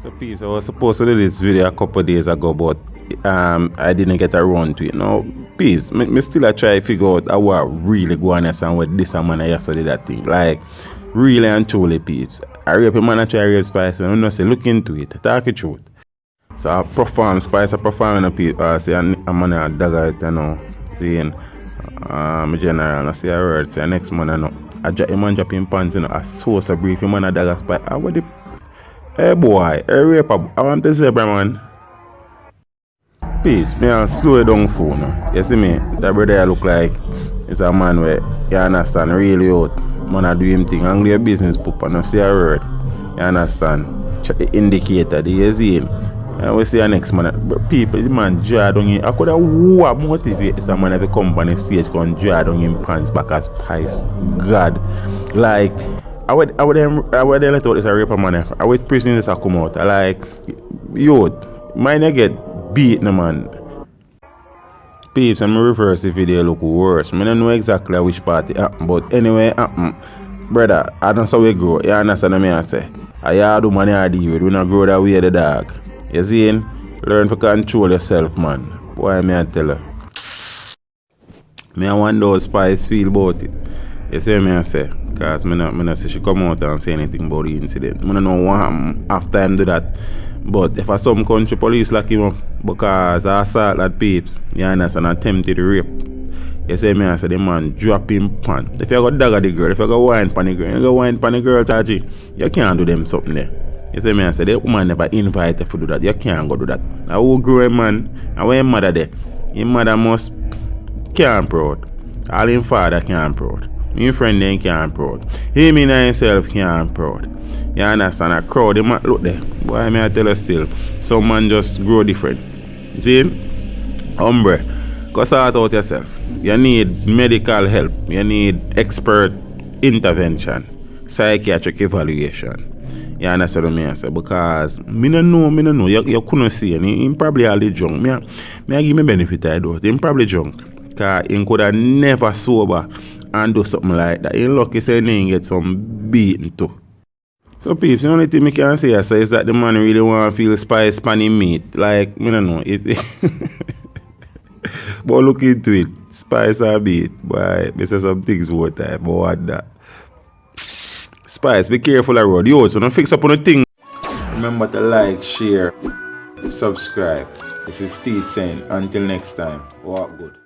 So peeps, I was supposed to do this video a couple of days ago, but I didn't get around to it. Now, peeps, me still I try to figure out how I really go on and with this and man I yesterday that thing. Like, really and truly, peeps. I rape a man I try to rape Spice and I'm not say look into it, talk the truth. So I perform Spice, I perform in a people, say I'm man a dagger it, you know, saying general, I say I heard, say next man I know. A man drop in pants, you know, a source of brief, a man a dagger Spice. I what the hey boy, hey raper, I want to say, man. Peace, me I'll slow it down for now. You see me? That brother look like it's a man where you understand really out. Man I do him thing. Angry business pup and I see a word. You understand? The indicator, the see him. And we see a next man. But people, the man draw down him. I could have motivate this man if he come on the stage can draw down him pants back as pies. God. Like I would let out this a raper man. I would prison this come out. Like yo, mine I get beat no man. Peeps, and me reverse the video look worse. I don't know exactly which part it happened, but anyway, brother, I don't saw we grow. You understand what I say? I do money I deal with. We not grow that way the dog. You see? Learn to control yourself, man. Why me I tell you? Me I want those spies feel about it. You see me I say? Because me not say she come out and say anything about the incident. I don't know what happened after him do that. But if some country police lock him up because I assault that peeps, you understand, attempted rape. You see me I say the man drop him pan. If you go dagger the girl, if you go wine pan the girl, you go wine pan the girl, Taji, you can't do them something there. You see me I say the woman never invite you to do that. You can't go do that. I will grow a man, and when his mother there, his mother must can't proud. All his father can't proud. My friend then can't proud. Him in himself can't proud. You understand? A crowd, they might look there. Boy, may I tell you still, some man just grow different. You see? Hombre, go sort out yourself. You need medical help. You need expert intervention. Psychiatric evaluation. You understand what I say? Because me no know. You couldn't see any. Him probably all the drunk. Me I give me benefit I do. Him probably drunk. Because he could have never sober and do something like that. He lucky say he get some beaten too. So peeps, the only thing I can say is that the man really want to feel spice pan him meat. Like, I don't know. But look into it. Spice or beat. Boy, I say some things more time. But what that? Spice, be careful around. Yo, so don't fix up on the thing. Remember to like, share, subscribe. This is Steve saying, until next time, walk good.